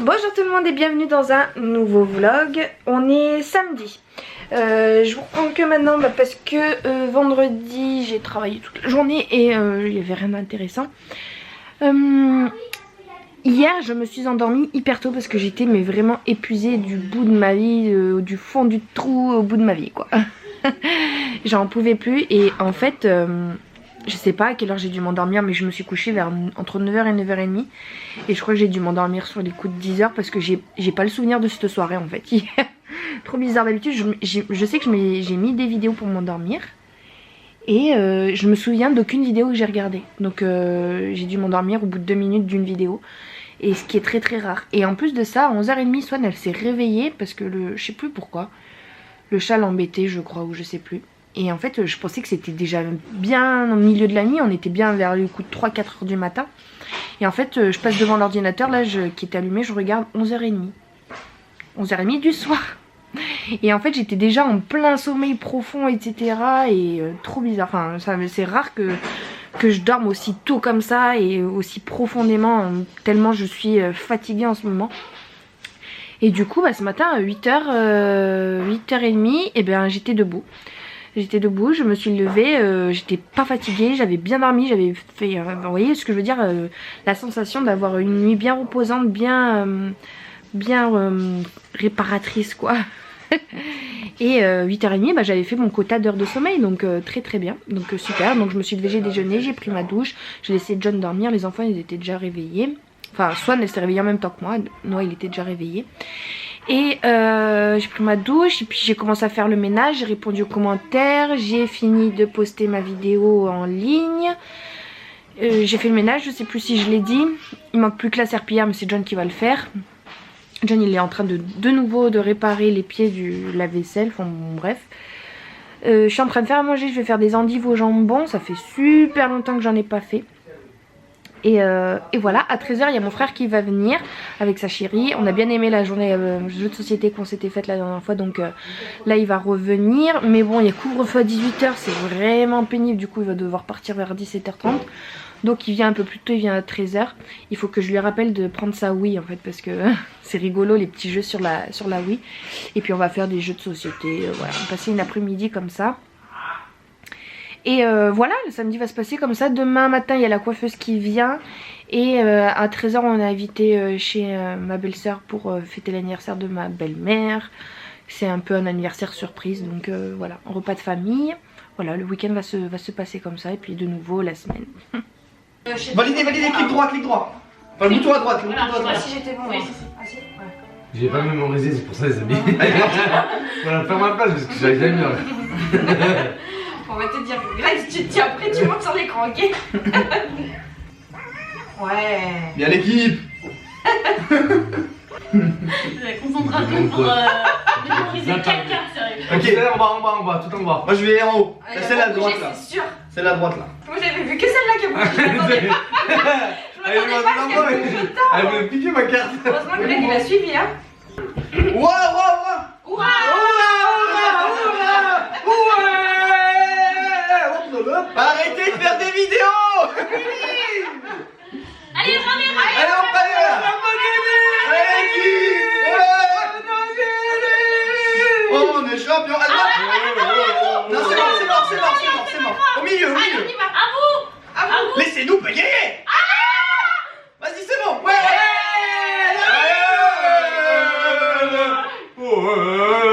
Bonjour tout le monde et bienvenue dans un nouveau vlog. On est samedi. Je vous reprends que maintenant parce que vendredi j'ai travaillé toute la journée et il n'y avait rien d'intéressant. Hier je me suis endormie hyper tôt parce que j'étais vraiment épuisée du bout de ma vie, du fond du trou au bout de ma vie quoi. J'en pouvais plus et en fait je sais pas à quelle heure j'ai dû m'endormir, mais je me suis couchée vers entre 9h et 9h30 et je crois que j'ai dû m'endormir sur les coups de 10h parce que j'ai pas le souvenir de cette soirée en fait. Trop bizarre. D'habitude je sais que j'ai mis des vidéos pour m'endormir et je me souviens d'aucune vidéo que j'ai regardée, donc j'ai dû m'endormir au bout de 2 minutes d'une vidéo, et ce qui est très rare. Et en plus de ça, à 11h30 Swan elle s'est réveillée parce que je sais plus pourquoi, le chat l'embêtait je crois, ou je sais plus. Et en fait je pensais que c'était déjà bien au milieu de la nuit, on était bien vers le coup de 3-4h du matin. Et en fait je passe devant l'ordinateur là qui était allumé, je regarde 11h30. 11h30 du soir. Et en fait j'étais déjà en plein sommeil profond etc. Et trop bizarre, enfin c'est rare que je dorme aussi tôt comme ça et aussi profondément, tellement je suis fatiguée en ce moment. Et du coup ce matin à 8h, 8h30 et ben j'étais debout. J'étais debout, je me suis levée, j'étais pas fatiguée, j'avais bien dormi, j'avais fait, vous voyez ce que je veux dire, la sensation d'avoir une nuit bien reposante, bien réparatrice quoi. Et 8h30 j'avais fait mon quota d'heures de sommeil, donc très bien, donc super. Donc je me suis levée, j'ai déjeuné, j'ai pris ma douche, j'ai laissé John dormir, les enfants ils étaient déjà réveillés. Enfin Swan elle s'est réveillée en même temps que moi, Noah il était déjà réveillé. Et j'ai pris ma douche et puis j'ai commencé à faire le ménage, j'ai répondu aux commentaires, j'ai fini de poster ma vidéo en ligne. J'ai fait le ménage, je sais plus si je l'ai dit. Il manque plus que la serpillière, mais c'est John qui va le faire. John il est en train de nouveau de réparer les pieds du lave-vaisselle, enfin bon, bref. Je suis en train de faire à manger, je vais faire des endives au jambon, ça fait super longtemps que j'en ai pas fait. Et voilà, à 13h il y a mon frère qui va venir avec sa chérie. On a bien aimé la journée jeu de société qu'on s'était faite la dernière fois, donc là il va revenir. Mais bon, il y a couvre-feu à 18h, c'est vraiment pénible, du coup il va devoir partir vers 17h30. Donc il vient un peu plus tôt, il vient à 13h. Il faut que je lui rappelle de prendre sa Wii en fait, parce que c'est rigolo les petits jeux sur la Wii. Et puis on va faire des jeux de société, voilà, on va passer une après-midi comme ça. Et voilà, le samedi va se passer comme ça. Demain matin il y a la coiffeuse qui vient. Et à 13h on est invité chez ma belle-sœur pour fêter l'anniversaire de ma belle-mère. C'est un peu un anniversaire surprise, donc voilà, un repas de famille. Voilà, le week-end va se passer comme ça. Et puis de nouveau la semaine. Validez, clic droit. Enfin, le bouton à droite, le bouton à droite. Si j'étais bon, oui. Ah si, ouais. J'ai pas mémorisé, c'est pour ça les amis. Voilà, faire ma place parce que j'arrive jamais là. On va te dire, Greg, après tu montes sur l'écran, ok? Ouais. Bien l'équipe. La concentration pour mémoriser quelqu'un, sérieux. Ok, en bas, tout en bas. moi je vais en haut. Allez, Celle-là à on va droite bouger, là. c'est sûr. Celle-là à droite là. Moi j'avais vu que celle-là qui a bougé, je m'attendais pas. Je m'attendais pas à ce qu'elle bouge autant. Elle veut piquer ma carte. Heureusement que Greg il a suivi, hein. Arrêtez de faire des vidéos. Allez, ramez. Allez, on va Allez, l'équipe. Oh, on est champion. Non, c'est mort. Au milieu. Allez, on y va. À vous. Laissez-nous payer. Vas-y, c'est bon. Ouais.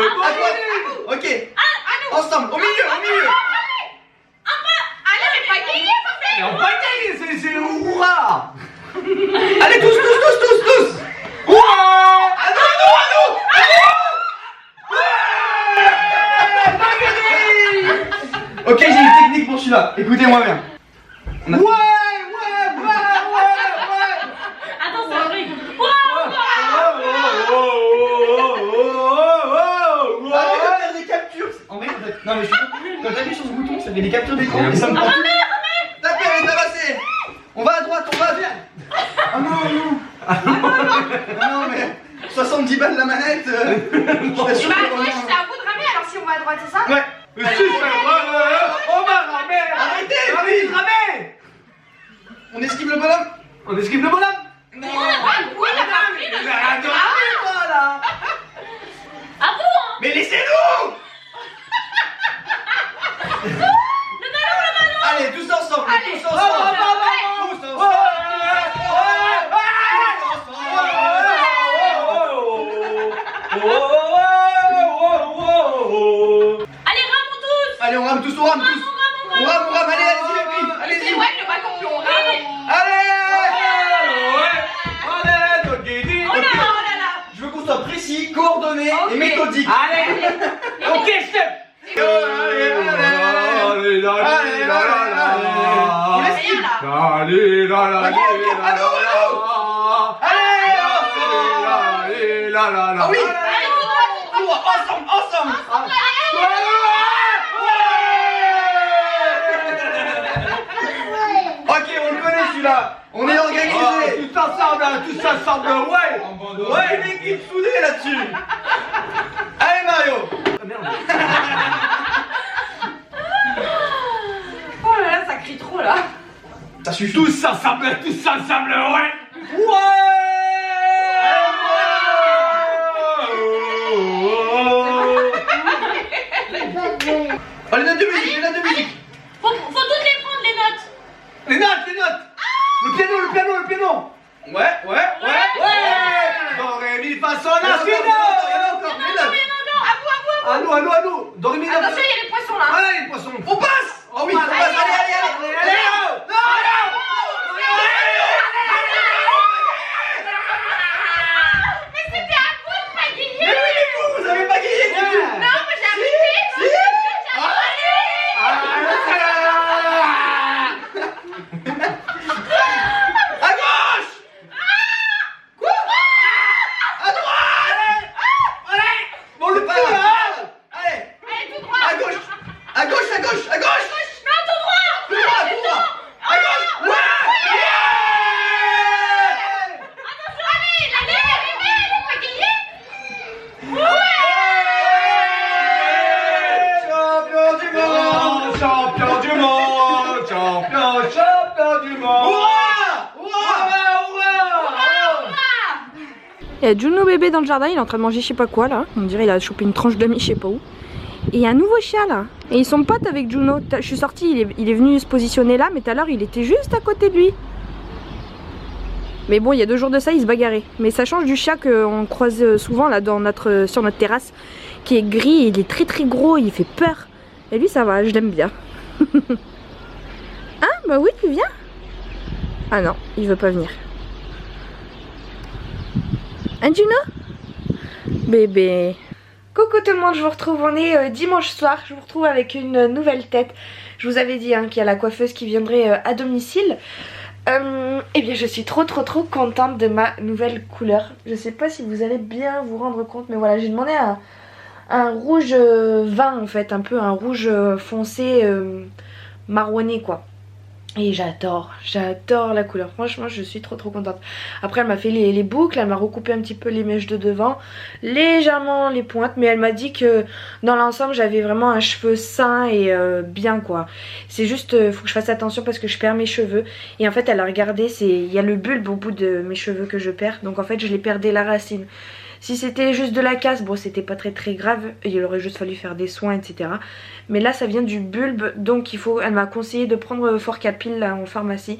À droite. Ok. Ensemble, au milieu. Allez, mais pas gagné, Et on va gagner, c'est hurrah. Allez, tous. Ouah. À nous. Ok, j'ai une technique pour celui-là. Écoutez-moi bien. Ouais. Attends, c'est un bruit. Arrête de faire des captures. En vrai, non mais quand t'appuies sur ce bouton, ça fait des captures d'écran et ça me prend tout. Ta paire est tabassée. On va à droite, on va à vers. Ah non, mais 70 balles la manette. Je suis sûr Bah, qu'on moi va. j'étais à vous de ramer, alors si on va à droite, c'est ça? Ouais. On va ramer. Arrêtez, vite. Ramer. On esquive le bonhomme. On esquive le bonhomme. Oui, la partie, coordonné et méthodique. Allez. Ok, chef. Allez, là, là, là, là. On laisse qui là. Allez, là, là, là, là, là. Allez, là, là, là. Ah oui. Allez, tout droit, tout droit. Ensemble. Ok, on le connaît celui-là. On est organisé. Tous ensemble, ouais. Ouais, une équipe soudée là-dessus. Allez Mario. Oh là là, ça crie trop là. Ça suffit. Tous ensemble, ouais. Oh, les notes de musique, les notes de musique. Faut toutes les prendre, les notes. Les notes, les notes. Le piano. Ouais. Do, ré, mi, fa, sol, la, si, do. À nous. Do, ré, mi, fa, sol. Attention, il y a les poissons là. Allez, les poissons. On passe. Oh oui, on passe. Allez. Mais c'était à vous de pagayer. Mais oui, vous avez pas gagné. Non, moi j'ai arrêté. À gauche. Quoi? À droite. Bon, le pas là. Allez. Allez, tout droit. À gauche. Non, tout droit. Tout droit. À gauche. Ouais. Attention, allez, la ligne, elle est pagayée. Champion du monde. Champion du monde. Il y a Juno bébé dans le jardin, il est en train de manger je sais pas quoi là. On dirait il a chopé une tranche de mie je sais pas où. Et il y a un nouveau chat là. Et ils sont potes avec Juno. Je suis sortie, il est venu se positionner là, mais tout à l'heure il était juste à côté de lui. Mais bon, il y a 2 jours de ça, il se bagarrait. Mais ça change du chat qu'on croise souvent là sur notre terrasse, qui est gris, il est très très gros, il fait peur. Et lui ça va, je l'aime bien. Hein? Bah oui, tu viens? Ah non, il veut pas venir. Hein Juno? Bébé. Coucou tout le monde, je vous retrouve, on est dimanche soir, je vous retrouve avec une nouvelle tête. Je vous avais dit qu'il y a la coiffeuse qui viendrait à domicile. Eh bien je suis trop contente de ma nouvelle couleur. Je sais pas si vous allez bien vous rendre compte, mais voilà, j'ai demandé un rouge vin en fait, un peu un rouge foncé marronné quoi. Et j'adore la couleur, franchement je suis trop contente. Après elle m'a fait les boucles, elle m'a recoupé un petit peu les mèches de devant, légèrement les pointes, mais elle m'a dit que dans l'ensemble j'avais vraiment un cheveu sain et bien quoi. C'est juste, faut que je fasse attention parce que je perds mes cheveux. Et en fait elle a regardé, il y a le bulbe au bout de mes cheveux que je perds, donc en fait je les perdais la racine. Si c'était juste de la casse, bon c'était pas très grave, il aurait juste fallu faire des soins etc. Mais là ça vient du bulbe, donc elle m'a conseillé de prendre Forcapil là en pharmacie.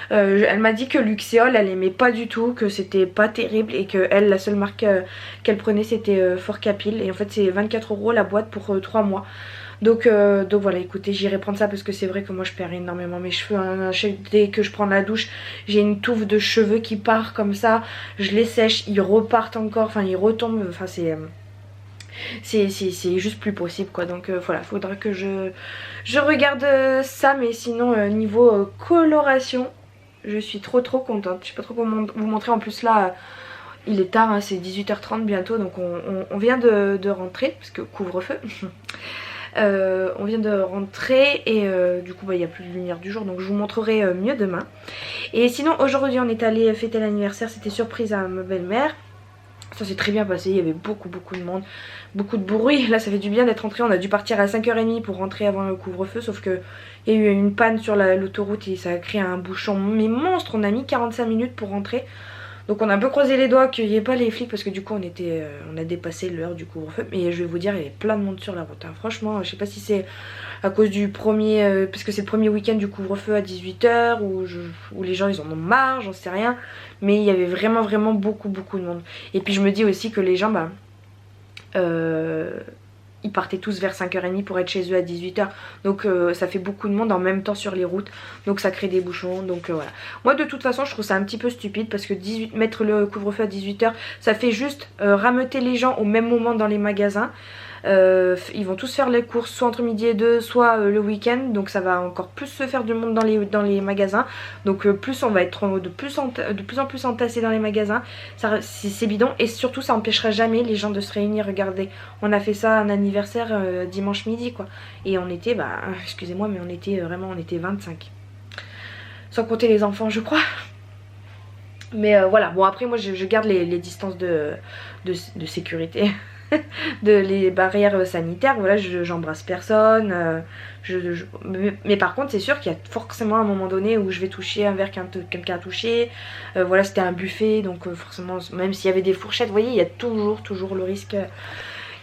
Elle m'a dit que Luxéol elle aimait pas du tout, que c'était pas terrible et que elle, la seule marque qu'elle prenait c'était Forcapil. Et en fait c'est 24 € la boîte pour 3 mois. Donc voilà, écoutez, j'irai prendre ça parce que c'est vrai que moi je perds énormément mes cheveux hein. Dès que je prends la douche, j'ai une touffe de cheveux qui part comme ça, je les sèche, ils repartent encore, enfin ils retombent, enfin c'est juste plus possible quoi. Donc voilà, faudra que je regarde ça, mais sinon niveau coloration, je suis trop contente. Je sais pas trop comment vous montrer, en plus là il est tard hein, c'est 18h30 bientôt, donc on vient de rentrer parce que couvre-feu. On vient de rentrer et du coup il n'y a plus de lumière du jour, donc je vous montrerai mieux demain. Et sinon aujourd'hui on est allé fêter l'anniversaire, c'était surprise à ma belle-mère. Ça s'est très bien passé, il y avait beaucoup de monde, beaucoup de bruit. Là ça fait du bien d'être rentré, on a dû partir à 5h30 pour rentrer avant le couvre-feu, sauf que il y a eu une panne sur l'autoroute et ça a créé un bouchon mais monstre. On a mis 45 minutes pour rentrer. Donc on a un peu croisé les doigts qu'il n'y ait pas les flics parce que du coup on a dépassé l'heure du couvre-feu. Mais je vais vous dire, il y avait plein de monde sur la route hein. Franchement je sais pas si c'est à cause du premier, parce que c'est le premier week-end du couvre-feu à 18h ou les gens ils en ont marre, j'en sais rien. Mais il y avait vraiment beaucoup de monde. Et puis je me dis aussi que les gens ils partaient tous vers 5h30 pour être chez eux à 18h. Donc ça fait beaucoup de monde en même temps sur les routes. Donc ça crée des bouchons. Donc voilà. Moi de toute façon je trouve ça un petit peu stupide parce que mettre le couvre-feu à 18h, ça fait juste rameuter les gens au même moment dans les magasins. Ils vont tous faire les courses soit entre midi et 2, soit le week-end. Donc ça va encore plus se faire du monde dans les magasins. Donc plus on va être de plus en plus entassés dans les magasins. C'est bidon. Et surtout ça empêchera jamais les gens de se réunir. Regardez, on a fait ça un anniversaire dimanche midi quoi. Et on était, excusez-moi mais on était vraiment, on était 25. Sans compter les enfants je crois. Mais voilà, bon après moi je garde les distances de sécurité. De les barrières sanitaires, voilà, j'embrasse personne, mais par contre c'est sûr qu'il y a forcément un moment donné où je vais toucher un verre quelqu'un a touché, voilà c'était un buffet donc forcément même s'il y avait des fourchettes, vous voyez il y a toujours le risque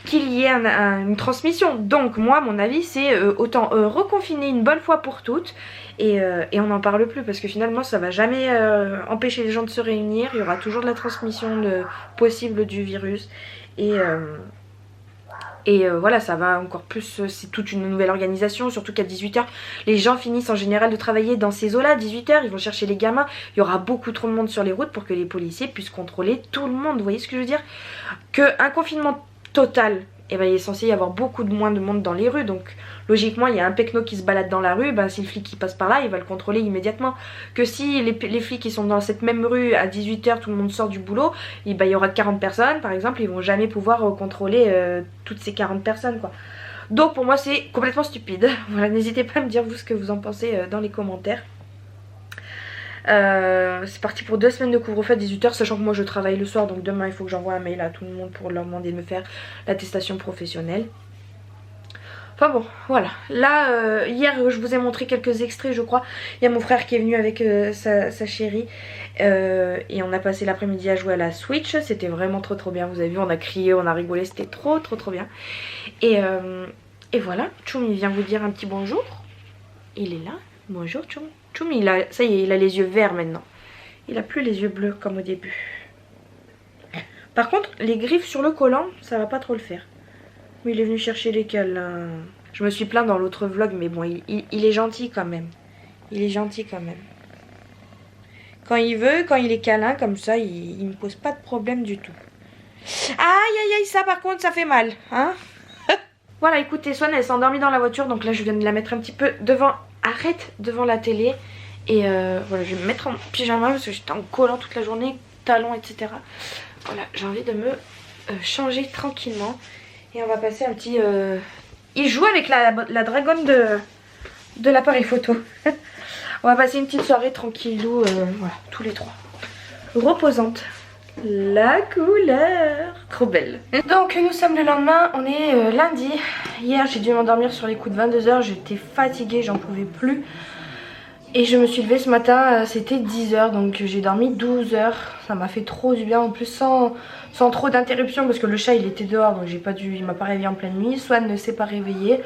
qu'il y ait une transmission. Donc moi mon avis c'est autant reconfiner une bonne fois pour toutes et on n'en parle plus parce que finalement ça va jamais empêcher les gens de se réunir, il y aura toujours de la transmission possible du virus. Et voilà, ça va encore plus, c'est toute une nouvelle organisation, surtout qu'à 18h, les gens finissent en général de travailler dans ces eaux-là, 18h, ils vont chercher les gamins, il y aura beaucoup trop de monde sur les routes pour que les policiers puissent contrôler tout le monde, vous voyez ce que je veux dire? Qu'un confinement total, eh ben, il est censé y avoir beaucoup moins de monde dans les rues, donc logiquement il y a un pecno qui se balade dans la rue, ben, si le flic qui passe par là il va le contrôler immédiatement. Que si les flics qui sont dans cette même rue à 18h tout le monde sort du boulot, et ben, il y aura 40 personnes par exemple, ils vont jamais pouvoir contrôler toutes ces 40 personnes quoi. Donc pour moi c'est complètement stupide. Voilà, n'hésitez pas à me dire vous ce que vous en pensez dans les commentaires. C'est parti pour 2 semaines de couvre-feu à 18h, sachant que moi je travaille le soir, donc demain il faut que j'envoie un mail à tout le monde pour leur demander de me faire l'attestation professionnelle. Enfin bon, voilà. Là, hier je vous ai montré quelques extraits je crois. Il y a mon frère qui est venu avec sa chérie et on a passé l'après-midi à jouer à la Switch. C'était vraiment trop bien, vous avez vu, on a crié, on a rigolé, c'était trop bien. Et voilà, Tchoum il vient vous dire un petit bonjour. Il est là, bonjour Tchoum. Tchoum, ça y est, il a les yeux verts maintenant. Il a plus les yeux bleus comme au début. Par contre, les griffes sur le collant, ça va pas trop le faire. Oui, il est venu chercher les câlins. Je me suis plaint dans l'autre vlog, mais bon, il est gentil quand même. Il est gentil quand même. Quand il veut, quand il est câlin, comme ça, il me pose pas de problème du tout. Aïe, ça par contre, ça fait mal, hein. Voilà, écoutez, Swan, elle s'est endormie dans la voiture, donc là, je viens de la mettre un petit peu devant... Arrête devant la télé et voilà, je vais me mettre en pyjama parce que j'étais en collant toute la journée, talons etc. Voilà, j'ai envie de me changer tranquillement et on va passer un petit il joue avec la dragonne de l'appareil photo. On va passer une petite soirée tranquillou, voilà, tous les trois, reposante. La couleur, trop belle. Donc nous sommes le lendemain, on est lundi. Hier j'ai dû m'endormir sur les coups de 22h, j'étais fatiguée, j'en pouvais plus. Et je me suis levée ce matin, c'était 10h, donc j'ai dormi 12 heures. Ça m'a fait trop du bien, en plus sans trop d'interruption parce que le chat il était dehors, donc il m'a pas réveillé en pleine nuit. Swan ne s'est pas réveillé,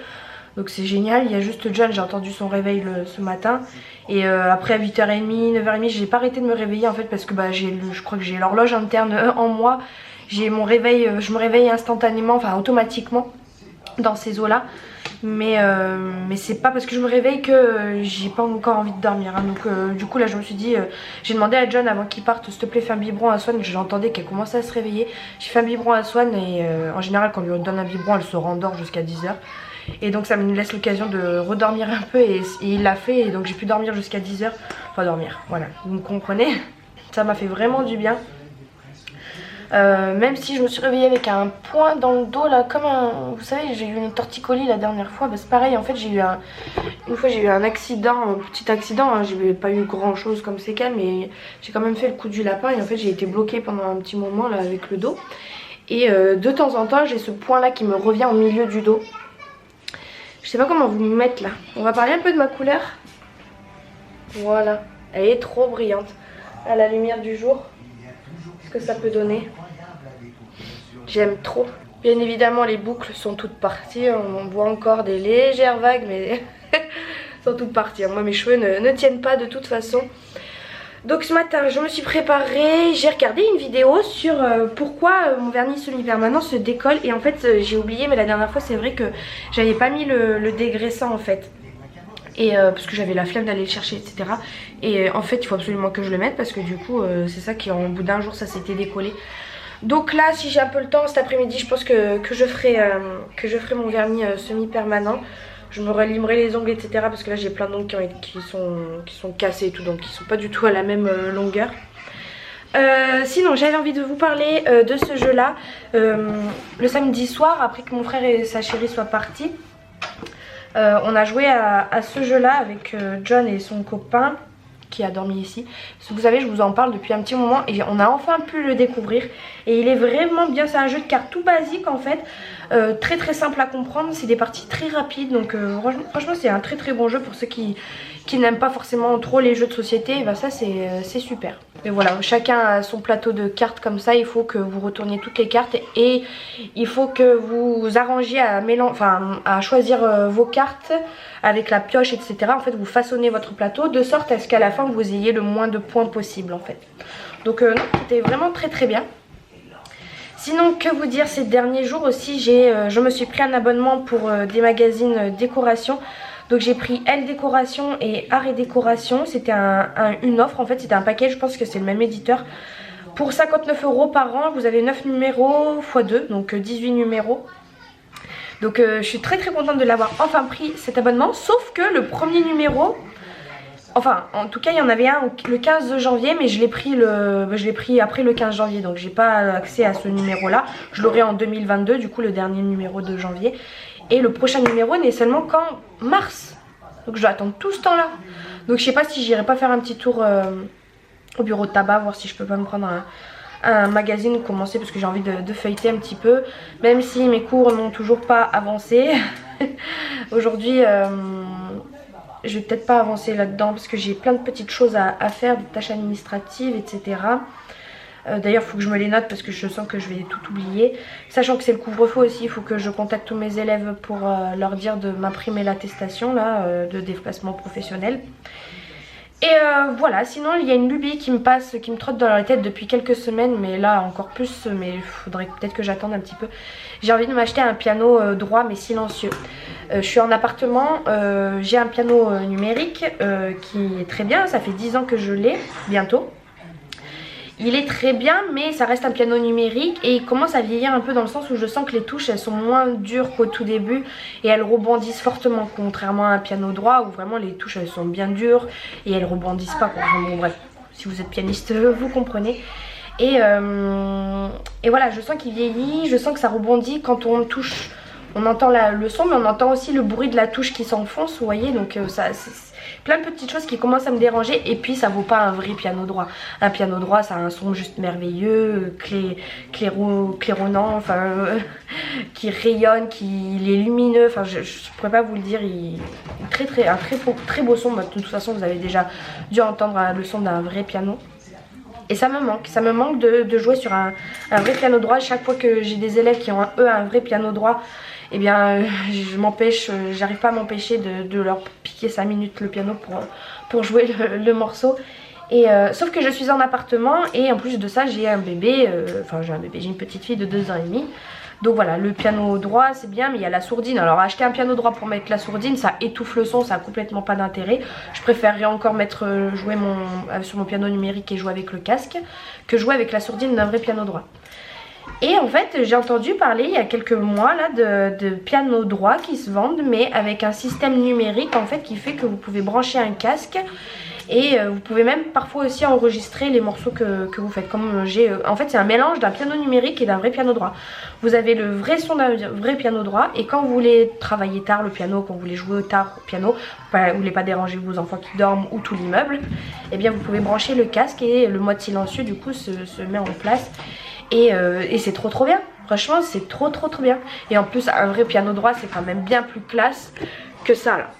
donc c'est génial. Il y a juste John, j'ai entendu son réveil ce matin. Et après à 8h30, 9h30, j'ai pas arrêté de me réveiller en fait parce que je crois que j'ai l'horloge interne en moi. J'ai mon réveil, je me réveille instantanément, enfin automatiquement dans ces eaux-là. Mais c'est pas parce que je me réveille que j'ai pas encore envie de dormir. Hein. Donc du coup là je me suis dit, j'ai demandé à John avant qu'il parte, s'il te plaît fais un biberon à Swan. J'entendais qu'elle commençait à se réveiller. J'ai fait un biberon à Swan et en général quand on lui donne un biberon elle se rendort jusqu'à 10h. Et donc ça me laisse l'occasion de redormir un peu et il l'a fait et donc j'ai pu dormir jusqu'à 10h. Enfin dormir, voilà, vous me comprenez. Ça m'a fait vraiment du bien. Même si je me suis réveillée avec un point dans le dos là, comme un... Vous savez, j'ai eu une torticolis la dernière fois, c'est pareil en fait, une fois j'ai eu un accident, un petit accident, hein. J'ai pas eu grand chose comme séquelles, mais j'ai quand même fait le coup du lapin et en fait j'ai été bloquée pendant un petit moment là avec le dos. Et de temps en temps j'ai ce point là qui me revient au milieu du dos. Je sais pas comment vous me mettre là. On va parler un peu de ma couleur. Voilà, elle est trop brillante à la lumière du jour. Ce que ça peut donner. J'aime trop. Bien évidemment les boucles sont toutes parties. On voit encore des légères vagues mais sont toutes parties. Moi mes cheveux ne tiennent pas de toute façon. Donc ce matin je me suis préparée, j'ai regardé une vidéo sur pourquoi mon vernis semi-permanent se décolle. Et en fait j'ai oublié, mais la dernière fois c'est vrai que j'avais pas mis le dégraissant en fait. Et parce que j'avais la flemme d'aller le chercher, etc. Et en fait il faut absolument que je le mette parce que du coup c'est ça qui, en bout d'un jour, ça s'était décollé. Donc là, si j'ai un peu le temps cet après-midi, je pense que je ferai mon vernis semi-permanent. Je me relimerai les ongles, etc. Parce que là j'ai plein d'ongles qui sont cassés et tout, donc qui sont pas du tout à la même longueur. Sinon j'avais envie de vous parler de ce jeu là. Le samedi soir, après que mon frère et sa chérie soient partis, on a joué à ce jeu là avec John et son copain qui a dormi ici. Parce que vous savez, je vous en parle depuis un petit moment et on a enfin pu le découvrir. Et il est vraiment bien, c'est un jeu de cartes tout basique en fait. Très très simple à comprendre, c'est des parties très rapides. Donc franchement c'est un très très bon jeu pour ceux qui n'aiment pas forcément trop les jeux de société. Et ben ça c'est super. Et voilà, chacun a son plateau de cartes comme ça. Il faut que vous retourniez toutes les cartes et il faut que vous arrangiez à choisir vos cartes avec la pioche, etc. En fait vous façonnez votre plateau de sorte à ce qu'à la fin vous ayez le moins de points possible en fait. Donc non, c'était vraiment très très bien. Sinon, que vous dire, ces derniers jours aussi, je me suis pris un abonnement pour des magazines décoration. Donc j'ai pris Elle Décoration et Art et Décoration. C'était une offre, en fait c'était un paquet, je pense que c'est le même éditeur. Pour 59 € par an, vous avez 9 numéros x 2, donc 18 numéros. Donc je suis très très contente de l'avoir enfin pris cet abonnement. Sauf que le premier numéro... Enfin, en tout cas, il y en avait un le 15 janvier, mais je l'ai pris après le 15 janvier. Donc, j'ai pas accès à ce numéro-là. Je l'aurai en 2022, du coup, le dernier numéro de janvier. Et le prochain numéro n'est seulement qu'en mars. Donc, je dois attendre tout ce temps-là. Donc, je sais pas si j'irai pas faire un petit tour au bureau de tabac, voir si je peux pas me prendre un magazine ou commencer, parce que j'ai envie de feuilleter un petit peu. Même si mes cours n'ont toujours pas avancé. Aujourd'hui... je vais peut-être pas avancer là-dedans parce que j'ai plein de petites choses à faire, des tâches administratives, etc. D'ailleurs, il faut que je me les note parce que je sens que je vais tout oublier. Sachant que c'est le couvre-feu aussi, il faut que je contacte tous mes élèves pour leur dire de m'imprimer l'attestation là, de déplacement professionnel. Et voilà, sinon il y a une lubie qui me trotte dans la tête depuis quelques semaines, mais là encore plus, mais il faudrait peut-être que j'attende un petit peu. J'ai envie de m'acheter un piano droit mais silencieux. Je suis en appartement, j'ai un piano numérique qui est très bien, ça fait 10 ans que je l'ai, bientôt. Il est très bien, mais ça reste un piano numérique et il commence à vieillir un peu dans le sens où je sens que les touches elles sont moins dures qu'au tout début et elles rebondissent fortement, contrairement à un piano droit où vraiment les touches elles sont bien dures et elles rebondissent pas quoi. Bon bref, si vous êtes pianiste vous comprenez. Et voilà, je sens qu'il vieillit, je sens que ça rebondit quand on touche. On entend le son, mais on entend aussi le bruit de la touche qui s'enfonce, vous voyez. Donc c'est plein de petites choses qui commencent à me déranger. Et puis ça vaut pas un vrai piano droit. Un piano droit, ça a un son juste merveilleux, claironnant, enfin qui rayonne, il est lumineux. Enfin je pourrais pas vous le dire. Un très beau son. De toute façon vous avez déjà dû entendre le son d'un vrai piano. Et ça me manque de jouer sur un vrai piano droit. Chaque fois que j'ai des élèves qui ont un vrai piano droit, eh bien j'arrive pas à m'empêcher de leur piquer 5 minutes le piano pour jouer le morceau. Et sauf que je suis en appartement et en plus de ça j'ai un bébé, j'ai une petite fille de 2 ans et demi. Donc voilà, le piano droit c'est bien, mais il y a la sourdine. Alors acheter un piano droit pour mettre la sourdine, ça étouffe le son, ça a complètement pas d'intérêt. Je préférerais encore jouer sur mon piano numérique et jouer avec le casque que jouer avec la sourdine d'un vrai piano droit. Et en fait j'ai entendu parler il y a quelques mois là de pianos droits qui se vendent, mais avec un système numérique en fait qui fait que vous pouvez brancher un casque. Et vous pouvez même parfois aussi enregistrer les morceaux que vous faites. Comme en fait c'est un mélange d'un piano numérique et d'un vrai piano droit. Vous avez le vrai son d'un vrai piano droit. Et quand vous voulez travailler tard le piano, quand vous voulez jouer tard au piano, vous voulez pas déranger vos enfants qui dorment ou tout l'immeuble, et bien vous pouvez brancher le casque et le mode silencieux du coup se met en place. Et c'est trop bien. Franchement c'est trop bien. Et en plus un vrai piano droit c'est quand même bien plus classe que ça là.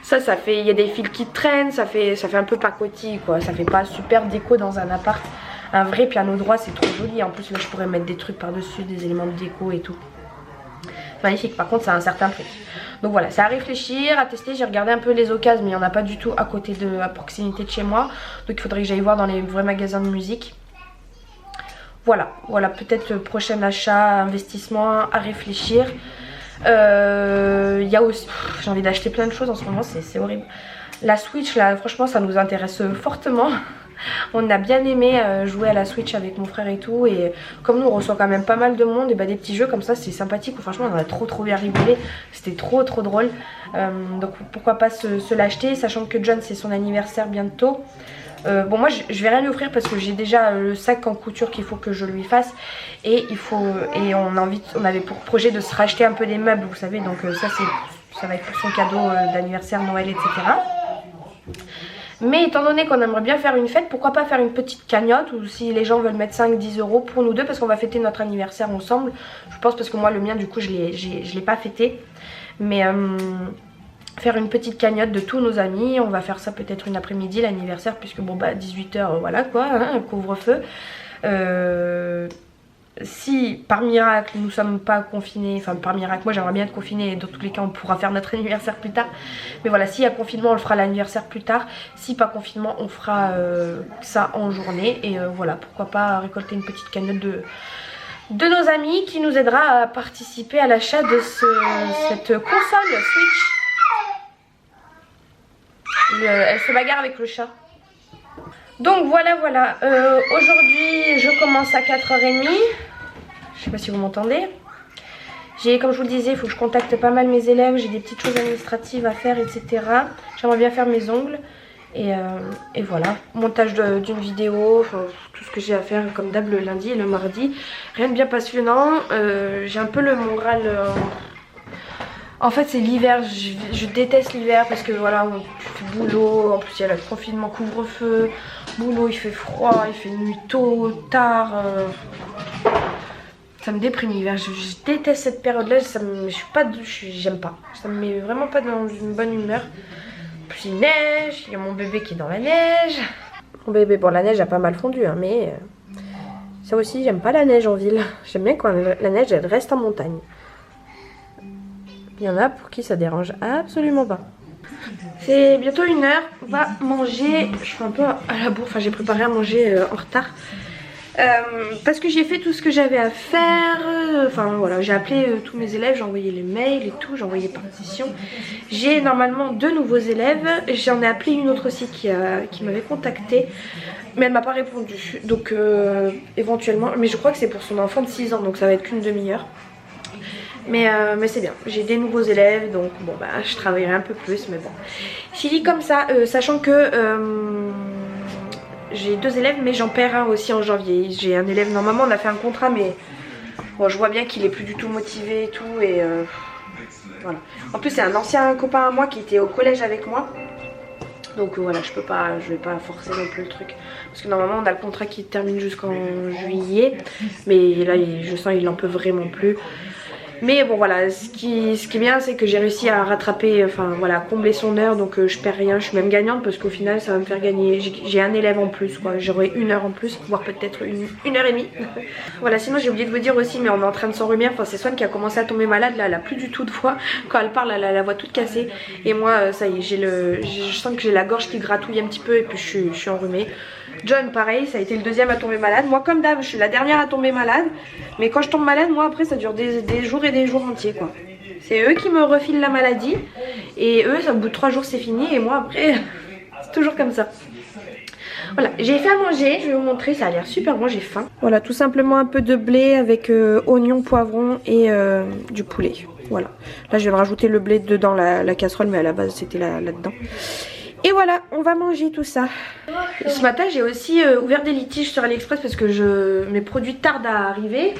Ça fait, il y a des fils qui traînent, ça fait un peu pacotille quoi, ça fait pas super déco dans un appart. Un vrai piano droit c'est trop joli, en plus là je pourrais mettre des trucs par dessus, des éléments de déco et tout. magnifique. Par contre, ça a un certain prix. Donc voilà, c'est à réfléchir, à tester. J'ai regardé un peu les occasions, mais il n'y en a pas du tout à proximité de chez moi. Donc il faudrait que j'aille voir dans les vrais magasins de musique. Voilà, peut-être prochain achat, investissement à réfléchir. Il y a aussi, j'ai envie d'acheter plein de choses en ce moment, c'est horrible. La Switch là, franchement ça nous intéresse fortement. On a bien aimé jouer à la Switch avec mon frère et tout, et comme nous on reçoit quand même pas mal de monde, et bah des petits jeux comme ça c'est sympathique. Franchement on a trop bien rigolé, c'était trop drôle. Donc pourquoi pas se l'acheter, sachant que John c'est son anniversaire bientôt. Bon moi je vais rien lui offrir parce que j'ai déjà le sac en couture qu'il faut que je lui fasse, et on avait pour projet de se racheter un peu des meubles, vous savez, donc ça va être pour son cadeau d'anniversaire, Noël, etc. Mais étant donné qu'on aimerait bien faire une fête, pourquoi pas faire une petite cagnotte, ou si les gens veulent mettre 5-10 € pour nous deux, parce qu'on va fêter notre anniversaire ensemble. Je pense, parce que moi le mien du coup je l'ai pas fêté, mais faire une petite cagnotte de tous nos amis. On va faire ça peut-être une après-midi, l'anniversaire, puisque bon bah 18 h voilà quoi, hein, couvre-feu. Si par miracle nous sommes pas confinés, enfin par miracle, moi j'aimerais bien être confinée, et dans tous les cas on pourra faire notre anniversaire plus tard. Mais voilà, s'il y a confinement on le fera l'anniversaire plus tard, si pas confinement on fera ça en journée. Et voilà, pourquoi pas récolter une petite cagnotte de nos amis qui nous aidera à participer à l'achat de cette console Switch. Elle se bagarre avec le chat. Donc voilà. Aujourd'hui je commence à 4h30. Je sais pas si vous m'entendez. Comme je vous le disais, il faut que je contacte pas mal mes élèves. J'ai des petites choses administratives à faire, etc. J'aimerais bien faire mes ongles. Et voilà, montage d'une vidéo, enfin, tout ce que j'ai à faire comme d'hab le lundi et le mardi. Rien de bien passionnant. J'ai un peu le moral... En fait c'est l'hiver, je déteste l'hiver parce que voilà, on fait boulot, en plus il y a le confinement, couvre-feu, boulot, il fait froid, il fait nuit tôt, tard, ça me déprime l'hiver, je déteste cette période là, j'aime pas, ça me met vraiment pas dans une bonne humeur. Puis il neige, il y a mon bébé qui est dans la neige, mon bébé, bon la neige a pas mal fondu hein, mais ça aussi j'aime pas la neige en ville, j'aime bien quand la neige elle reste en montagne. Il y en a pour qui ça dérange absolument pas. C'est bientôt 1 h, on va manger. Je suis un peu à la bourre, enfin j'ai préparé à manger en retard. Parce que j'ai fait tout ce que j'avais à faire. Enfin voilà, j'ai appelé tous mes élèves, j'ai envoyé les mails et tout, j'ai envoyé les partitions. J'ai normalement 2 nouveaux élèves. J'en ai appelé une autre aussi qui m'avait contacté, mais elle m'a pas répondu. Donc éventuellement, mais je crois que c'est pour son enfant de 6 ans, donc ça va être qu'une demi-heure. Mais c'est bien, j'ai des nouveaux élèves, donc bon bah je travaillerai un peu plus, mais bon. J'ai dit comme ça, sachant que j'ai 2 élèves, mais j'en perds un aussi en janvier. J'ai un élève, normalement on a fait un contrat, mais bon, je vois bien qu'il est plus du tout motivé et tout, et voilà. En plus c'est un ancien copain à moi qui était au collège avec moi. Donc voilà, je vais pas forcer non plus le truc. Parce que normalement on a le contrat qui termine jusqu'en juillet, mais là je sens qu'il en peut vraiment plus. Mais bon voilà, ce qui est bien c'est que j'ai réussi à rattraper, enfin voilà, combler son heure, donc je perds rien, je suis même gagnante parce qu'au final ça va me faire gagner, j'ai un élève en plus quoi, j'aurai 1 heure en plus, voire peut-être 1h30. Voilà, sinon j'ai oublié de vous dire aussi, mais on est en train de s'enrhumer, enfin c'est Swan qui a commencé à tomber malade, là elle a plus du tout de voix, quand elle parle elle a la voix toute cassée, et moi ça y est, je sens que j'ai la gorge qui gratouille un petit peu et puis je suis enrhumée. John pareil, ça a été le 2e à tomber malade. Moi comme d'hab je suis la dernière à tomber malade, mais quand je tombe malade moi après ça dure des jours et des jours entiers quoi. C'est eux qui me refilent la maladie et eux au bout de 3 jours c'est fini, et moi après c'est toujours comme ça. Voilà, j'ai fait à manger, je vais vous montrer, ça a l'air super bon, j'ai faim. Voilà, tout simplement un peu de blé avec oignon, poivron et du poulet. Voilà, là je viens de rajouter le blé dedans la casserole, mais à la base c'était là-dedans. Et voilà, on va manger tout ça. Ce matin j'ai aussi ouvert des litiges sur AliExpress parce que mes produits tardent à arriver.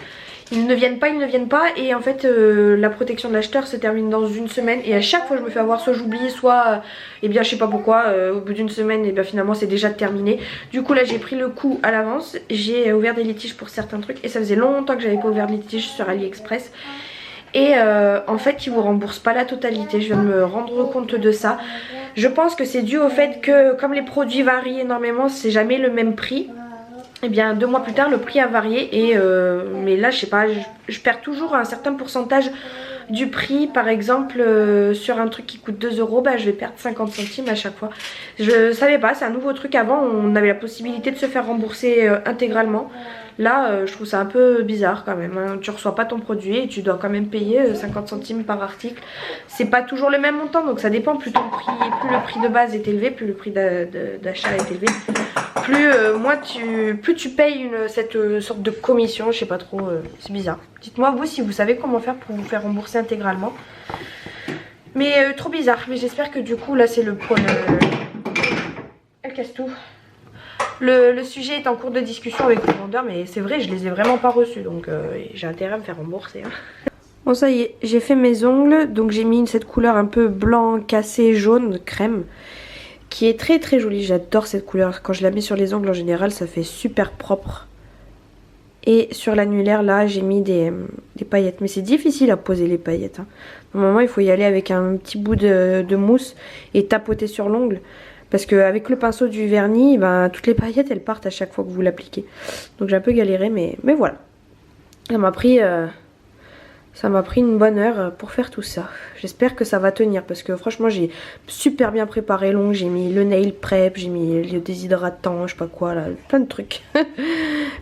Ils ne viennent pas, et en fait la protection de l'acheteur se termine dans 1 semaine, et à chaque fois je me fais avoir, soit j'oublie, soit eh bien je sais pas pourquoi, au bout d'1 semaine et bien finalement c'est déjà terminé. Du coup là j'ai pris le coup à l'avance, j'ai ouvert des litiges pour certains trucs, et ça faisait longtemps que j'avais pas ouvert de litiges sur AliExpress. Et en fait ils vous remboursent pas la totalité, je viens de me rendre compte de ça. Je pense que c'est dû au fait que comme les produits varient énormément, c'est jamais le même prix. Et bien 2 mois plus tard le prix a varié, et mais là je sais pas, je perds toujours un certain pourcentage du prix. Par exemple sur un truc qui coûte 2 €, bah, je vais perdre 50 centimes à chaque fois. Je savais pas, c'est un nouveau truc. Avant on avait la possibilité de se faire rembourser intégralement. Là je trouve ça un peu bizarre quand même, hein. Tu reçois pas ton produit et tu dois quand même payer 50 centimes par article. C'est pas toujours le même montant, donc ça dépend. Plus le prix de base est élevé, plus le prix d'achat est élevé, plus tu payes cette sorte de commission. Je sais pas trop, c'est bizarre. Dites-moi vous si vous savez comment faire pour vous faire rembourser intégralement. Mais trop bizarre. Mais j'espère que du coup là c'est le problème. Elle casse tout. Le sujet est en cours de discussion avec le vendeur, mais c'est vrai, je les ai vraiment pas reçus, donc j'ai intérêt à me faire rembourser. Hein. Bon ça y est, j'ai fait mes ongles, donc j'ai mis cette couleur un peu blanc, cassé, jaune, crème, qui est très très jolie. J'adore cette couleur. Quand je la mets sur les ongles en général, ça fait super propre. Et sur l'annulaire là, j'ai mis des paillettes, mais c'est difficile à poser les paillettes. Hein. Normalement, il faut y aller avec un petit bout de mousse et tapoter sur l'ongle. Parce qu'avec le pinceau du vernis, ben, toutes les paillettes elles partent à chaque fois que vous l'appliquez. Donc j'ai un peu galéré, mais voilà. Ça m'a pris une bonne heure pour faire tout ça. J'espère que ça va tenir parce que franchement j'ai super bien préparé l'ongle. J'ai mis le nail prep, j'ai mis le déshydratant, je sais pas quoi là, plein de trucs.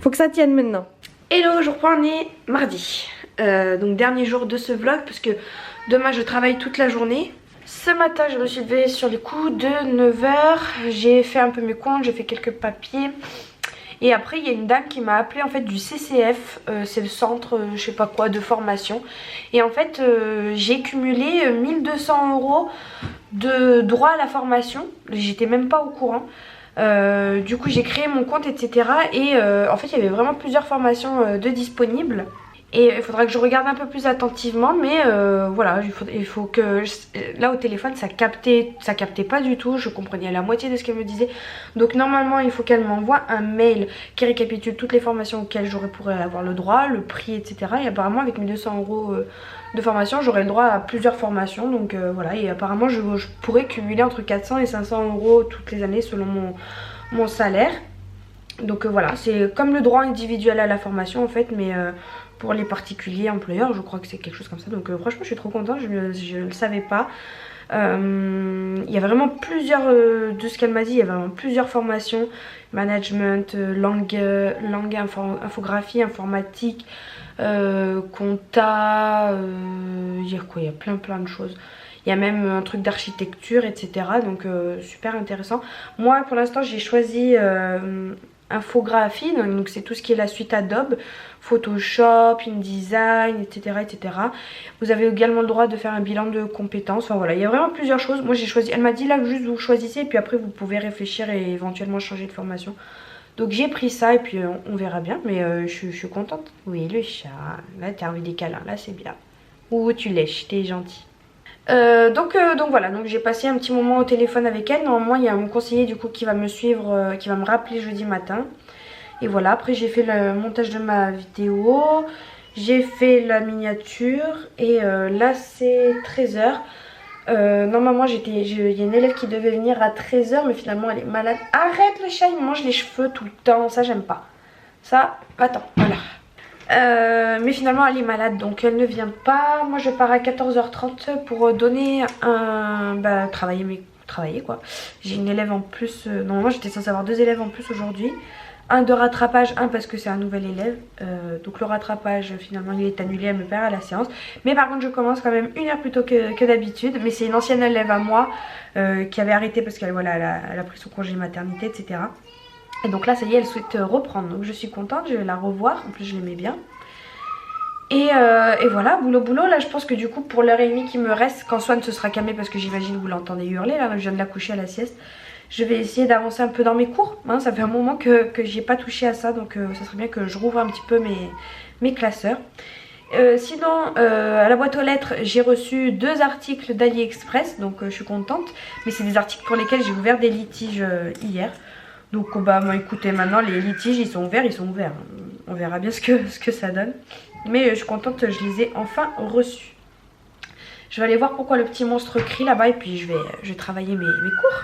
Faut que ça tienne maintenant. Hello, je reprends, on est mardi. Donc dernier jour de ce vlog parce que demain je travaille toute la journée. Ce matin je me suis levée sur les coups de 9 h, j'ai fait un peu mes comptes, j'ai fait quelques papiers. Et après il y a une dame qui m'a appelé en fait du CCF, c'est le centre je sais pas quoi de formation. Et en fait j'ai cumulé 1200 € de droits à la formation, j'étais même pas au courant. Du coup j'ai créé mon compte etc. Et en fait il y avait vraiment plusieurs formations de disponibles. Et il faudra que je regarde un peu plus attentivement, mais voilà, il faut que... Là au téléphone ça captait pas du tout, je comprenais la moitié de ce qu'elle me disait. Donc normalement il faut qu'elle m'envoie un mail qui récapitule toutes les formations auxquelles j'aurais pourrais avoir le droit, le prix etc. Et apparemment avec 1200 € de formation j'aurai le droit à plusieurs formations. Donc voilà, et apparemment je pourrais cumuler entre 400 et 500 € toutes les années selon mon salaire. Donc voilà, c'est comme le droit individuel à la formation en fait, mais... pour les particuliers employeurs, je crois que c'est quelque chose comme ça. Donc franchement je suis trop contente, je ne le savais pas. Il y a vraiment plusieurs, de ce qu'elle m'a dit, il y a vraiment plusieurs formations. Management, langue, infographie, informatique, compta, il y a quoi, il y a plein de choses. Il y a même un truc d'architecture etc. Donc super intéressant. Moi pour l'instant j'ai choisi... infographie, donc c'est tout ce qui est la suite Adobe, Photoshop, InDesign, etc., etc. Vous avez également le droit de faire un bilan de compétences. Enfin voilà, il y a vraiment plusieurs choses. Moi j'ai choisi, elle m'a dit là juste vous choisissez et puis après vous pouvez réfléchir et éventuellement changer de formation. Donc j'ai pris ça et puis on verra bien, mais je suis contente. Oui le chat, là t'as envie des câlins, là c'est bien. Ouh tu lèches, t'es gentil. Donc voilà, donc j'ai passé un petit moment au téléphone avec elle. Normalement il y a mon conseiller du coup qui va me suivre, qui va me rappeler jeudi matin. Et voilà, après j'ai fait le montage de ma vidéo, j'ai fait la miniature et là c'est 13 h. Normalement il y a une élève qui devait venir à 13 h mais finalement elle est malade. Arrête le chat, il mange les cheveux tout le temps, ça j'aime pas. Ça, attends, voilà. Mais finalement elle est malade donc elle ne vient pas. Moi je pars à 14 h 30 pour donner un... bah travailler quoi. J'ai une élève en plus, normalement j'étais censée avoir 2 élèves en plus aujourd'hui. Un de rattrapage, un parce que c'est un nouvel élève. Donc le rattrapage finalement il est annulé, elle me perd à la séance. Mais par contre je commence quand même 1 heure plus tôt que d'habitude. Mais c'est une ancienne élève à moi qui avait arrêté parce qu'elle voilà, elle a pris son congé maternité etc. Et donc là ça y est elle souhaite reprendre, donc je suis contente, je vais la revoir, en plus je l'aimais bien. Et voilà, boulot, là je pense que du coup pour l'heure et demie qui me reste, quand Swan se sera calmé parce que j'imagine vous l'entendez hurler, là je viens de la coucher à la sieste. Je vais essayer d'avancer un peu dans mes cours, hein, ça fait un moment que j'ai pas touché à ça, donc ça serait bien que je rouvre un petit peu mes classeurs. Sinon à la boîte aux lettres j'ai reçu 2 articles d'AliExpress, donc je suis contente. Mais c'est des articles pour lesquels j'ai ouvert des litiges hier. Donc bah écoutez, maintenant les litiges ils sont ouverts. On verra bien ce que ça donne. Mais je suis contente, je les ai enfin reçus. Je vais aller voir pourquoi le petit monstre crie là-bas et puis je vais travailler mes cours.